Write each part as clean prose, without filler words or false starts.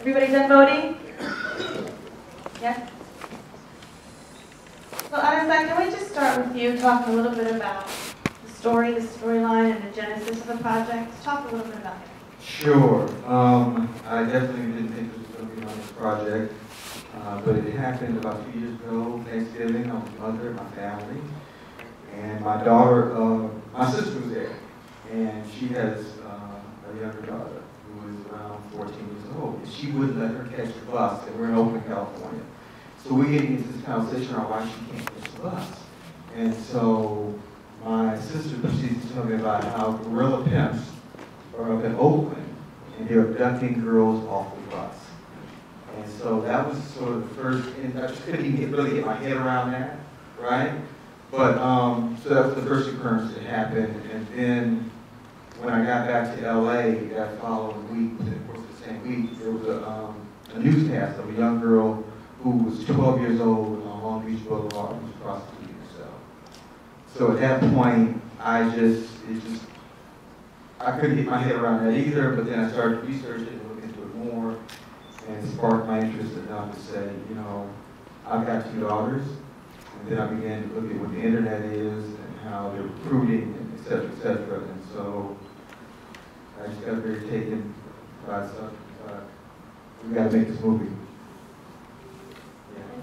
Everybody done voting? Yeah? So Anastai, can we just start with you talking a little bit about the storyline, and the genesis of the project? Talk a little bit about it. Sure. I definitely didn't think this was going to be my next project, but it happened about 2 years ago, Thanksgiving. I was the mother of my family, and my daughter, my sister was there, and she has a younger daughter who is around 14 years old, and she wouldn't let her catch the bus, and we're in Oakland, California. So we get into this conversation around why she can't catch the bus. And so my sister proceeds to tell me about how guerrilla pimps are up in Oakland, and they're abducting girls off the bus. And so that was sort of the first, and I just couldn't even really get my head around that, right? But, so that was the first occurrence that happened. And then when I got back to LA that following week, within the course of the same week, there was a newscast of a young girl who was 12 years old on Long Beach Boulevard, who was prostituting herself. So at that point, I couldn't get my head around that either, but then I started researching and looking into it more, and it sparked my interest enough to say, you know, I've got 2 daughters, and then I began to look at what the internet is and how they're recruiting, and et cetera, et cetera. And so I just got very taken by stuff. We got to make this movie.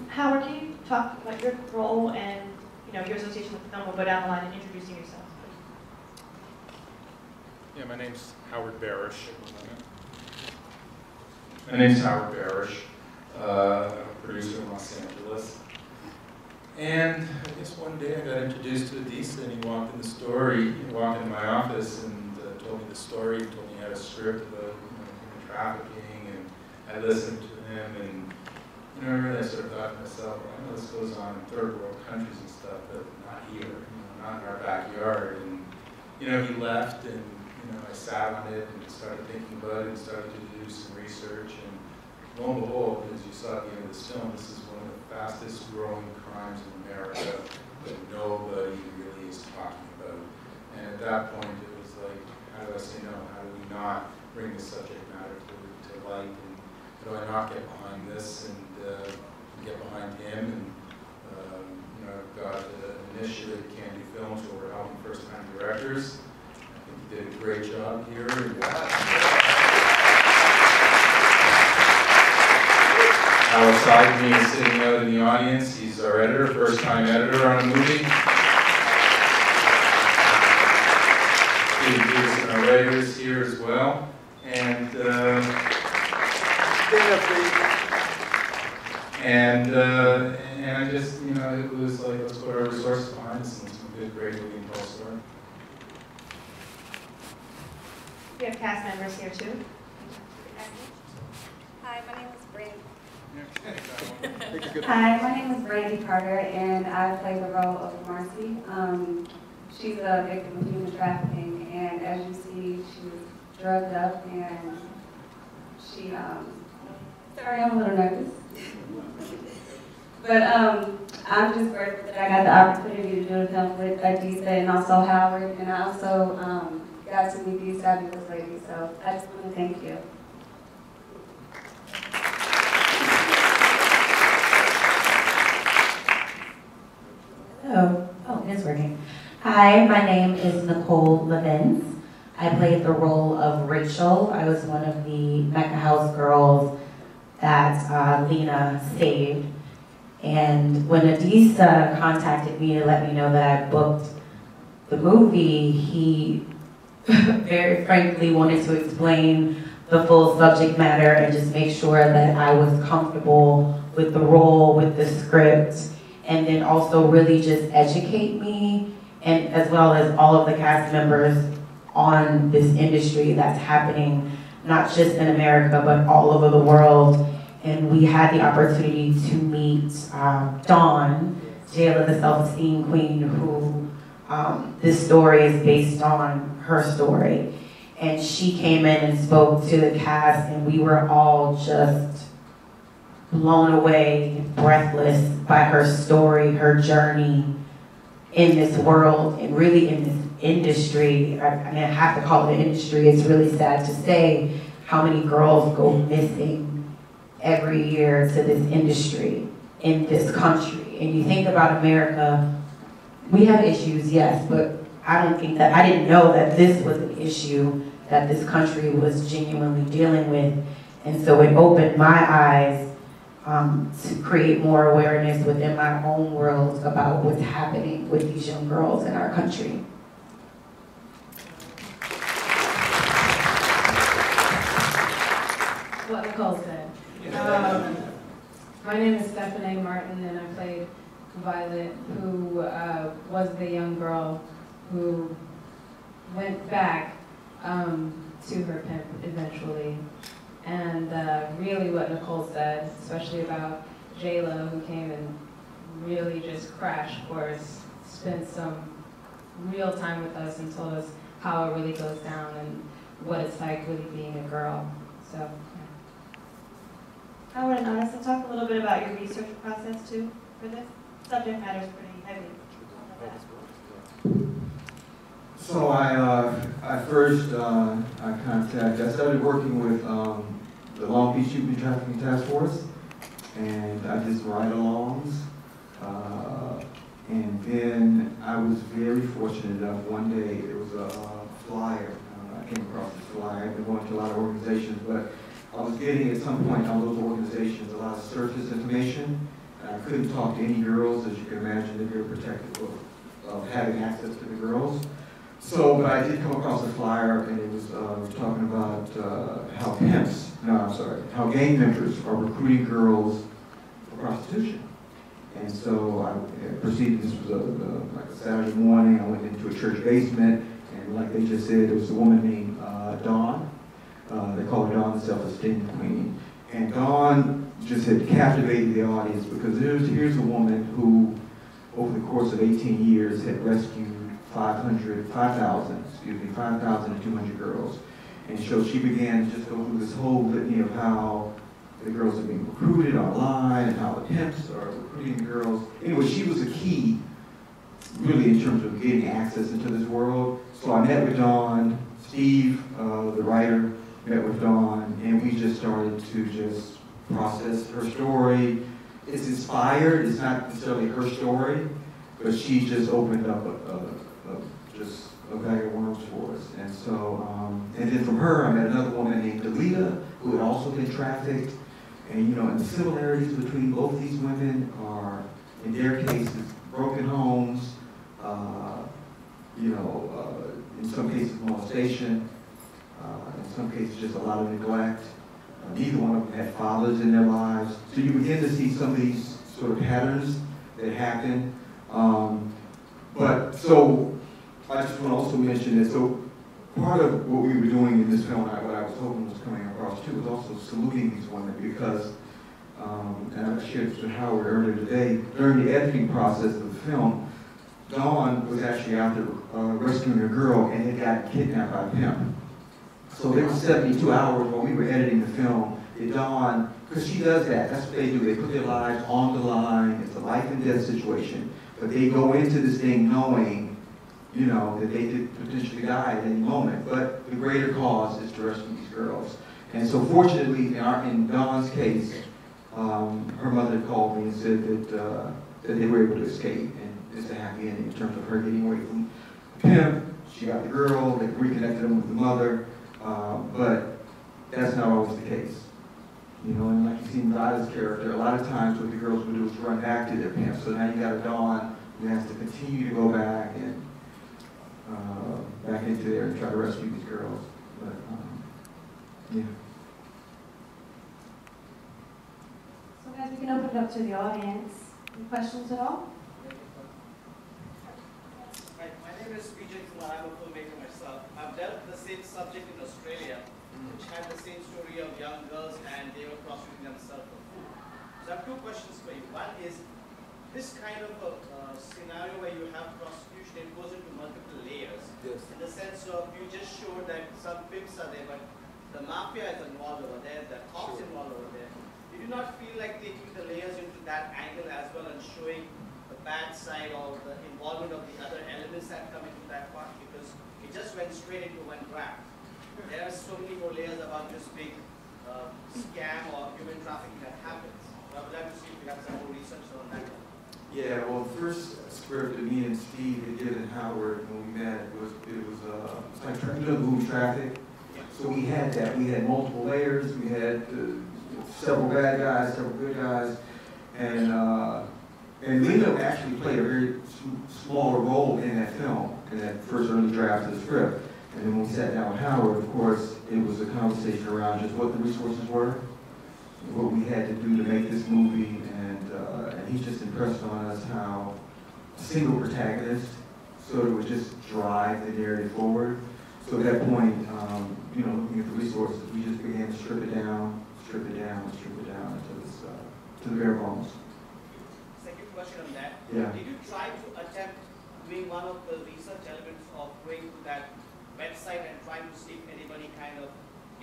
Howard, can you talk about your role and your association with the film? We'll go down the line and introducing yourself. Yeah, my name's Howard Barish. I'm a producer in Los Angeles. And I guess one day I got introduced to Adisa, and he walked into my office and told me the story, told me he had a script about human trafficking, and I listened to him, and I really sort of thought to myself, well, I know this goes on in third world countries and stuff, but not here, not in our backyard. And he left, and I sat on it and started thinking about it and started to do some research. And lo and behold, as you saw at the end of this film, this is one of the fastest growing crimes in America that nobody really is talking about. And at that point, it was like, how do I say no? How do we not bring this subject matter to light? And how do I not get behind this and get behind him? And I've got an initiative, Can Do Films, where we're helping first-time directors. I think he did a great job here. Alongside me is sitting out in the audience. He's our editor, first-time editor on a movie. He's and our writers here as well. And and I just, it was like, let's put our resources behind us, and we did a great movie and whole story. We have cast members here too. Hi, my name is Brandy. Hi, my name is Brandy Carter, and I play the role of Marcy. She's a victim of human trafficking, and as you see, she was drugged up, and she, sorry, I'm a little nervous. But I'm just grateful that I got the opportunity to do the film with Adisa and also Howard, and I also got to meet these fabulous ladies, so I just want to thank you. Hello. Oh, it is working. Hi, my name is Nicole Levins. I played the role of Rachel. I was one of the Mecca House girls that Lena saved. And when Adisa contacted me to let me know that I booked the movie, he very frankly wanted to explain the full subject matter and just make sure that I was comfortable with the role, with the script, and then also really just educate me, and as well as all of the cast members on this industry that's happening, not just in America, but all over the world. And we had the opportunity to meet Dawn, Jayla, the self-esteem queen, who this story is based on her story. And she came in and spoke to the cast, and we were all just blown away, breathless by her story, her journey in this world, and really in this industry. I mean, I have to call it an industry. It's really sad to say how many girls go missing every year to this industry in this country. And you think about America, we have issues, yes, but I didn't know that this was an issue that this country was genuinely dealing with. And so it opened my eyes to create more awareness within my own world about what's happening with these young girls in our country. What Nicole said. My name is Stephanie Martin, and I played Violet, who was the young girl who went back to her pimp eventually. And really what Nicole said, especially about J-Lo, who came and really just crashed course, spent some real time with us and told us how it really goes down and what it's like really being a girl. So, yeah. Howard and Anissa, talk a little bit about your research process too for this. Subject matter is pretty heavy. So I started working with the Long Beach Human Trafficking Task Force, and I did some ride-alongs. And then I was very fortunate enough, one day there was a flyer. I came across this flyer. I've been going to a lot of organizations, but I was getting at some point on those organizations a lot of surface information. And I couldn't talk to any girls, as you can imagine, they're very protective of having access to the girls. So, but I did come across a flyer, and it was talking about how gang members are recruiting girls for prostitution. And so I proceeded, this was like a Saturday morning, I went into a church basement, and like they just said, there was a woman named Dawn. They call her Dawn, the self-esteem queen. And Dawn just had captivated the audience because here's a woman who, over the course of 18 years, had rescued 5,200 girls. And so she began to just go through this whole litany of how the girls are being recruited online and how the pimps are recruiting girls. Anyway, she was a key, really, in terms of getting access into this world. So I met with Dawn, Steve, the writer, met with Dawn, and we just started to just process her story. It's inspired, it's not necessarily her story, but she just opened up a bag of worms for us. And so, and then from her, I met another woman named Delita, who had also been trafficked. And and the similarities between both these women are, in their cases, broken homes, in some cases molestation, in some cases just a lot of neglect. Neither one of them had fathers in their lives. So you begin to see some of these sort of patterns that happen. But so I just want to also mention that, so part of what we were doing in this film, what I was hoping was coming across too, was also saluting these women because, and I shared this with Howard earlier today, during the editing process of the film, Dawn was actually out there rescuing a girl and had gotten kidnapped by a pimp. So there was 72 hours while we were editing the film that Dawn, because she does that, that's what they do, they put their lives on the line, it's a life and death situation, but they go into this thing knowing that they could potentially die at any moment. But the greater cause is to rescue these girls. And so fortunately, in Dawn's case, her mother called me and said that they were able to escape. And it's a happy ending in terms of her getting away from the pimp. She got the girl, they reconnected them with the mother. But that's not always the case. And like you see in Vada's character, a lot of times what the girls would do is run back to their pimp. So now you got a Dawn who has to continue to go back and back into there and try to rescue these girls. But, yeah. So guys, we can open it up to the audience. Any questions at all? Hi, my name is Vijay Kumar. I'm a filmmaker myself. I've dealt with the same subject in Australia, which had the same story of young girls and they were prostituting themselves for food. So I have two questions for you. One is, this kind of a scenario where you have prostitution, it goes into multiple layers. Yes. In the sense of, you just showed that some pimps are there, but the mafia is involved over there, the cops involved over there. Did you not feel like taking the layers into that angle as well and showing the bad side or the involvement of the other elements that come into that part? Because it just went straight into one graph. There are so many more layers about just being scam or human trafficking that happens. So I would like to see if we have some more research on that. Yeah, well, the first script that me and Steve had given Howard when we met was like the movie Traffic. So we had that. We had multiple layers. We had several bad guys, several good guys, and Lena actually played a very small role in that film, in that first early draft of the script. And then when we sat down with Howard, of course, it was a conversation around just what the resources were, what we had to do to make this movie, and he just impressed on us how a single protagonist sort of would just drive the narrative forward. So at that point, you know, looking at the resources, we just began to strip it down until it's to the bare bones. Second question on that. Yeah. Did you try to attempt doing one of the research elements of going to that website and trying to see if anybody kind of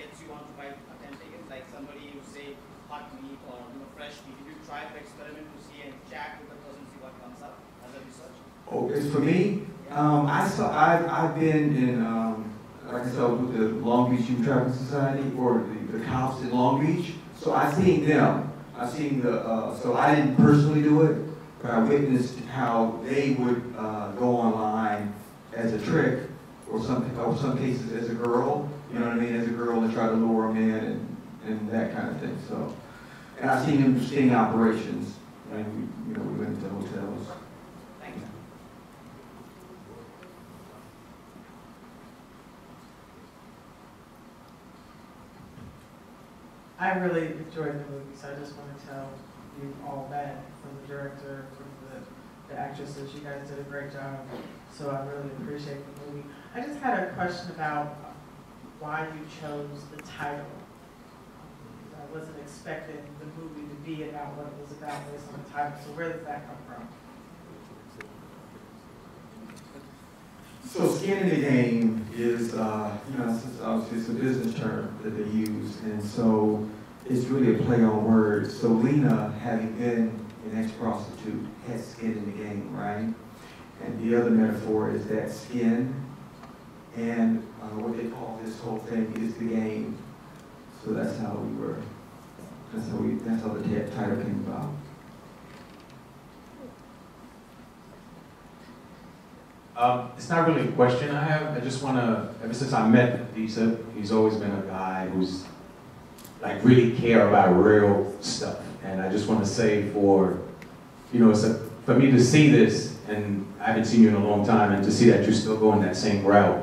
gets you onto buy authentic it, like somebody who say hot meat or fresh meat? Did you try to experiment to see and chat with the person, see what comes up as a research? Oh, as for me, I've been in, like I said, with the Long Beach Youth Traveling Society, or the cops in Long Beach. So I've seen them. I've seen so I didn't personally do it, but I witnessed how they would go online as a trick, or some cases as a girl, you know what I mean, as a girl, and try to lure them in and that kind of thing. So, and I've seen them sting operations, and we went to hotels. Thank you. I really enjoyed the movie, so I just want to tell you all that, from the director, from the actresses. You guys did a great job, so I really appreciate the movie. I just had a question about why you chose the title. I wasn't expecting the movie to be about what it was about based on the title, so where does that come from? So skin in the game is, obviously it's a business term that they use, and so it's really a play on words. So Lena, having been an ex-prostitute, has skin in the game, right? And the other metaphor is that skin, and what they call this whole thing is the game. So that's how the title came about. It's not really a question I have. I just want to, ever since I met Lisa, he's always been a guy who's like really care about real stuff. And I just want to say for me to see this, and I haven't seen you in a long time, and to see that you're still going that same route.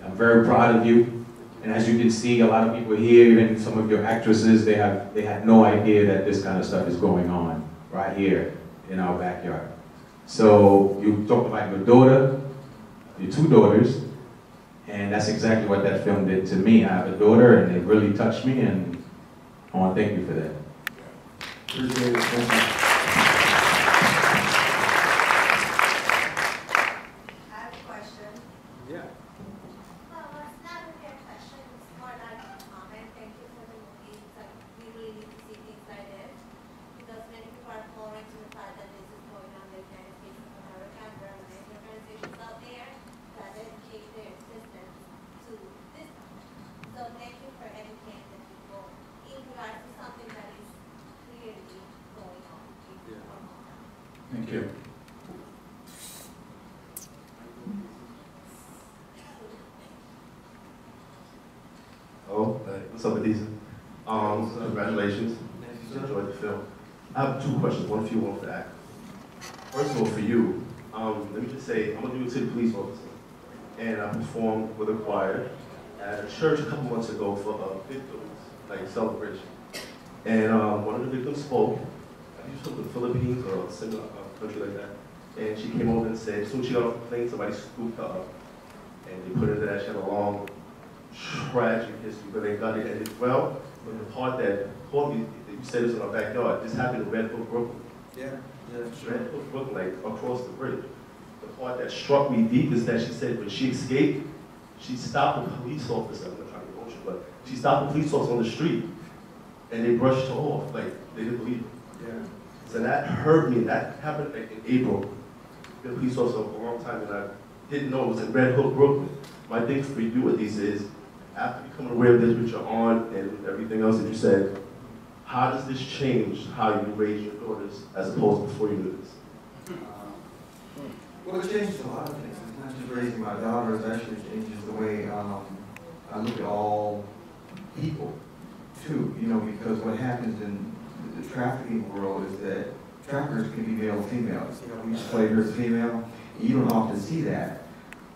I'm very proud of you. And as you can see, a lot of people here, even some of your actresses, they had no idea that this kind of stuff is going on right here in our backyard. So you talked about your daughter, your two daughters, and that's exactly what that film did to me. I have a daughter, and it really touched me, and I want to thank you for that. Appreciate it. Thank you. I have a question. Yeah. Well, it's not really a question, it's more like a comment. Thank you for the movie. It's like, we really need to see things like this, because many people are following to the fact that this is going on in the United States of America, and there are many organizations out there that dedicate their existence to this. So thank you for educating the people in regards to something that is clearly going on. Thank you. Oh, what's up, Adisa? Congratulations. Enjoyed the film. I have two questions, one for you, one for the actor. First of all, for you, let me just say, I'm a New York City police officer, and I performed with a choir at a church a couple months ago for victims, like celebration. And one of the victims spoke. She's from the Philippines or a similar country like that. And she came over and said, as soon as she got off the plane, somebody scooped her up, and they put her into that. She had a long, tragic history, but they got it ended well. But the part that caught me, you said this in our backyard, this happened in Red Hook, Brooklyn. Yeah. Red Hook, Brooklyn, like across the bridge. The part that struck me deep is that she said when she escaped, she stopped a police officer, I'm not trying to be emotional, but she stopped a police officer on the street, and they brushed her off, like they didn't believe her. Yeah. So that hurt me, and that happened like in April. Been a police officer for a long time, and I didn't know it was in Red Hook, Brooklyn. My thing for you at least is, after you becoming aware of this with your aunt and everything else that you said, how does this change how you raise your daughters as opposed to before you knew this? Well, it changes a lot of things. It's not just raising my daughters, it actually changes the way I look at all people, too. You know, because what happens in the trafficking world is that traffickers can be male or female. You know, we just play her as female. You don't often see that,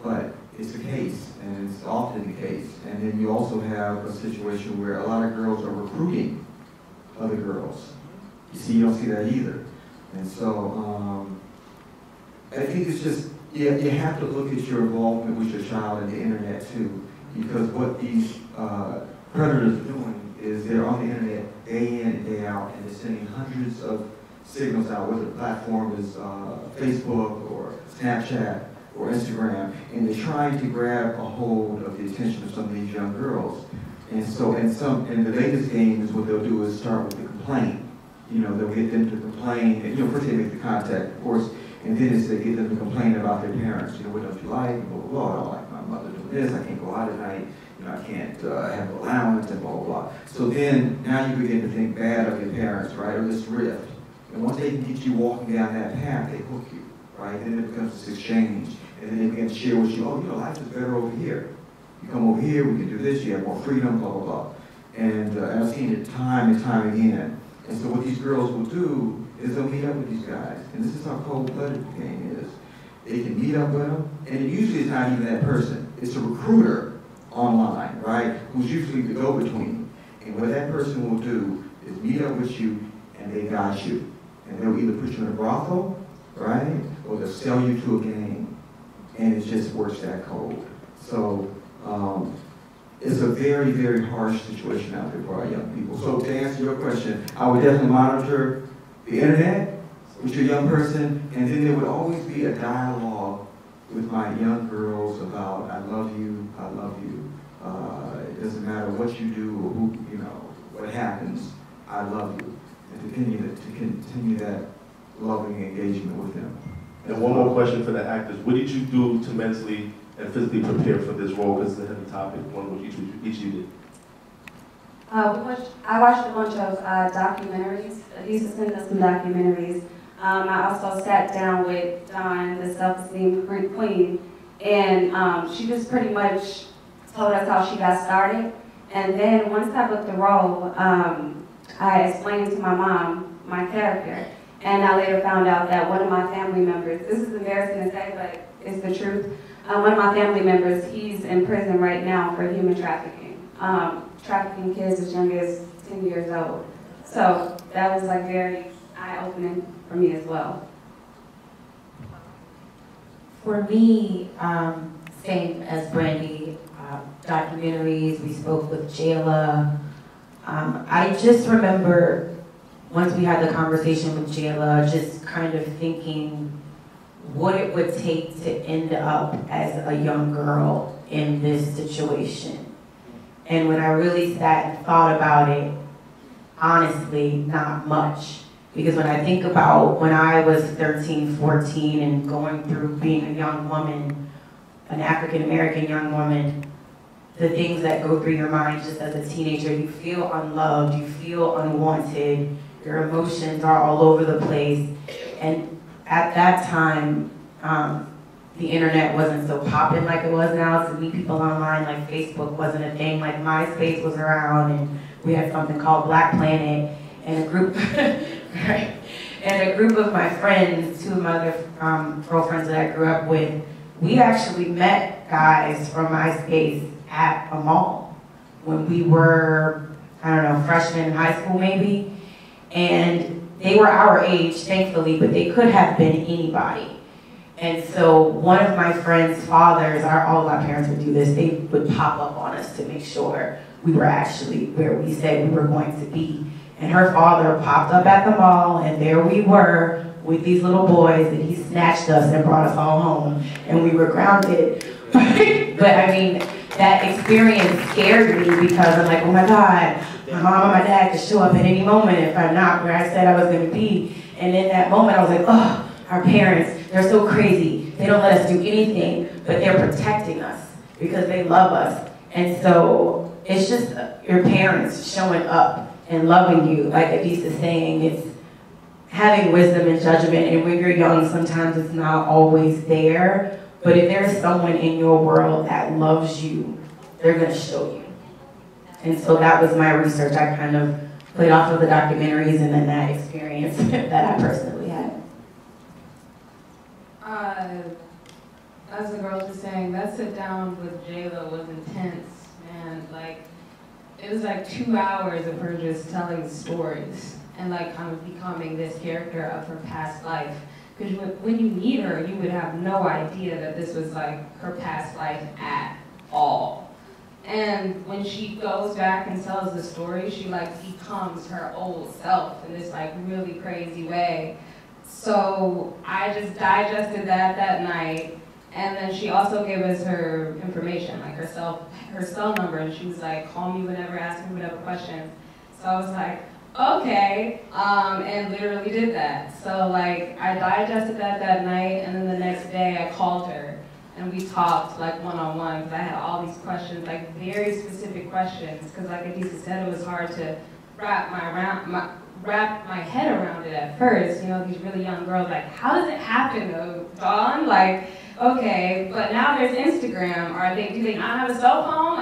but it's the case, and it's often the case. And then you also have a situation where a lot of girls are recruiting other girls. You see, you don't see that either. And so, I think it's just, you have to look at your involvement with your child and the internet too, because what these predators are doing is they're on the internet day in and day out, and they're sending hundreds of signals out, whether the platform is Facebook or Snapchat or Instagram, and they're trying to grab a hold of the attention of some of these young girls. And so, and the latest game is what they'll do is start with the complaint. You know, they'll get them to complain, and, you know, first they make the contact, of course, and then it's they get them to complain about their parents. You know, what don't you like? Blah, blah, blah. I don't like my mother doing this. I can't go out at night. You know, I can't have an allowance and blah, blah, blah. So then, now you begin to think bad of your parents, right, or this rift. And once they can get you walking down that path, they hook you, right? Then it becomes this exchange. And then they begin to share with you, oh, you know, life is better over here. You come over here, we can do this, you have more freedom, blah, blah, blah. And I've seen it time and time again. And so what these girls will do is they'll meet up with these guys. And this is how cold-blooded the game is. They can meet up with them, and it usually is not even that person. It's a recruiter online, right, who's usually the go-between. And what that person will do is meet up with you, and they got you. And they'll either put you in a brothel, right, or they'll sell you to a gang. And it just works that cold. So it's a very, very harsh situation out there for our young people. So to answer your question, I would definitely monitor the internet with your young person, and then there would always be a dialogue with my young girls about, I love you, it doesn't matter what you do or who, you know, what happens, I love you. And to continue that loving engagement with them. And one more question for the actors. What did you do to mentally and physically prepare for this role? Because it's a heavy topic, one which each of you did. I watched a bunch of documentaries. He used to send us some documentaries. I also sat down with Dawn, the self-esteem queen, and she just pretty much told us how she got started. And then once I booked the role, I explained to my mom my character. And I later found out that one of my family members, this is embarrassing to say, but it's the truth. One of my family members, he's in prison right now for human trafficking. Trafficking kids as young as 10 years old. So that was like very eye-opening for me as well. For me, same as Brandy, documentaries, we spoke with Jayla. I just remember once we had the conversation with Jayla, just kind of thinking what it would take to end up as a young girl in this situation. And when I really sat and thought about it, honestly, not much. Because when I think about when I was 13, 14 and going through being a young woman, an African-American young woman, the things that go through your mind just as a teenager, you feel unloved, you feel unwanted, your emotions are all over the place. And at that time, the internet wasn't so popping like it was now. To meet people online, like Facebook wasn't a thing, like MySpace was around, and we had something called Black Planet, and a group, right? And a group of my friends, two of my other girlfriends that I grew up with, we actually met guys from MySpace at a mall when we were, I don't know, freshmen in high school maybe. And they were our age, thankfully, but they could have been anybody. And so one of my friend's fathers, all of our parents would do this, they would pop up on us to make sure we were actually where we said we were going to be. And her father popped up at the mall, and there we were with these little boys, and he snatched us and brought us all home, and we were grounded. But I mean, that experience scared me because I'm like, oh my God, my mom and my dad could show up at any moment if I'm not where I said I was going to be. And in that moment, I was like, oh, our parents, they're so crazy. They don't let us do anything, but they're protecting us because they love us. And so it's just your parents showing up and loving you. Like Adisa saying, it's having wisdom and judgment, and when you're young, sometimes it's not always there. But if there's someone in your world that loves you, they're gonna show you. And so that was my research. I kind of played off of the documentaries and then that experience that I personally had. As the girls were saying, that sit down with J-Lo was intense, man. Like, it was like 2 hours of her just telling stories and like kind of becoming this character of her past life. Because when you meet her, you would have no idea that this was like her past life at all. And when she goes back and tells the story, she like becomes her old self in this like really crazy way. So I just digested that night. And then she also gave us her information, like her cell number, and she was like, call me whenever, ask me whatever questions. So I was like, okay, and literally did that. So like, I digested that night, and then the next day I called her, and we talked like one-on-one, because I had all these questions, like very specific questions, because like Adisa said, it was hard to wrap my head around it at first. You know, these really young girls, like, how does it happen though, Dawn? Like, okay, but now there's Instagram. Do they not have a cell phone?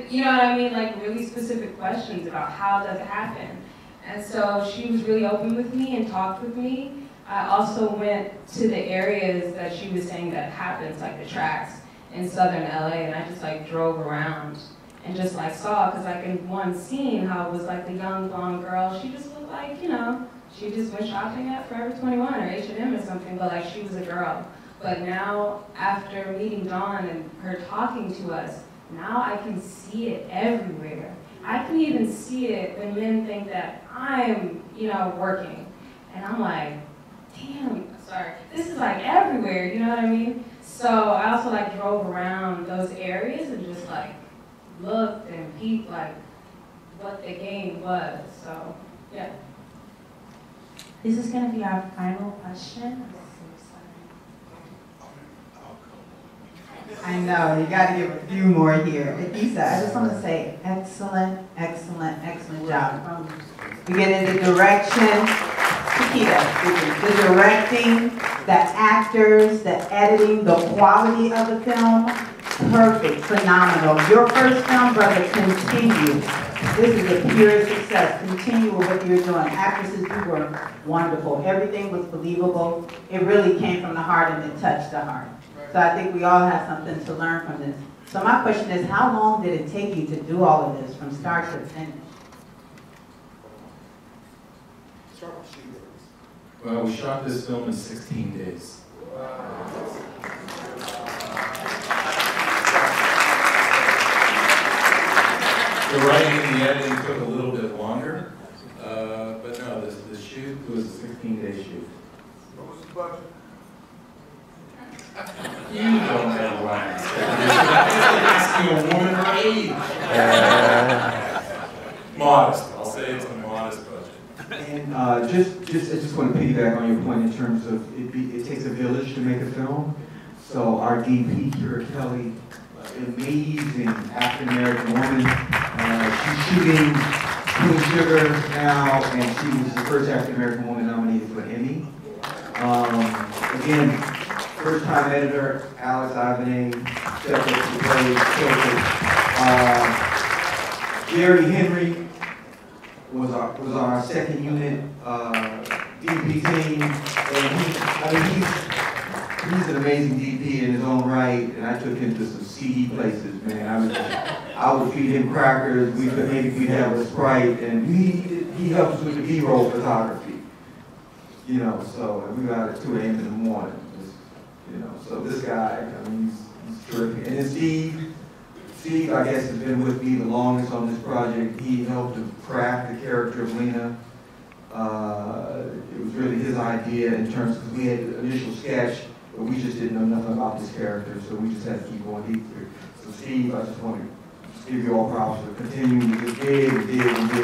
You know what I mean? Like really specific questions about how does it happen. And so she was really open with me and talked with me. I also went to the areas that she was saying that happens, like the tracks in southern LA, and I just like drove around and just like saw, because like in one scene how it was like the young blonde girl, she just looked like, you know, she just went shopping at Forever 21 or H&M or something, but like she was a girl. But now, after meeting Dawn and her talking to us, now I can see it everywhere. I can even see it when men think that I'm, you know, working. And I'm like, damn, sorry, this is like everywhere, you know what I mean? So I also like drove around those areas and just like looked and peeped like what the game was, so yeah. This is gonna be our final question. I know, you gotta give a few more here. Adisa, I just want to say excellent, excellent, excellent job. From beginning the direction, Chiquita, the directing, the actors, the editing, the quality of the film, perfect, phenomenal. Your first film, brother, continue. This is a pure success. Continue with what you're doing. Actresses, you were wonderful. Everything was believable. It really came from the heart and it touched the heart. So I think we all have something to learn from this. So my question is, how long did it take you to do all of this from start to finish? Well, we shot this film in 16 days. The writing and the editing took a little bit longer, but no, the shoot was a 16-day shoot. What was the budget? You don't have lines. You're asking a woman her age. Modest. I'll say it's a modest budget. And I just want to piggyback on your point in terms of it takes a village to make a film. So our DP, Kira Kelly, amazing African-American woman. She's shooting Queen Sugar now, and she was the first African-American woman nominated for an Emmy. Again, first-time editor, Alex Ivanay, stepped up to the plate, Jerry Henry was on our second unit DP team, and he's an amazing DP in his own right, and I took him to some seedy places, man. I would feed him crackers, maybe we'd have a Sprite, and he helps with the B-roll photography. You know, so we got at 2 a.m. in the morning. You know, so this guy, I mean, he's terrific. And then Steve, I guess, has been with me the longest on this project. He helped to craft the character of Lena. It was really his idea in terms, because we had the initial sketch, but we just didn't know nothing about this character, so we just had to keep going deeper. So Steve, I just want to give you all props for continuing to get big and big and big.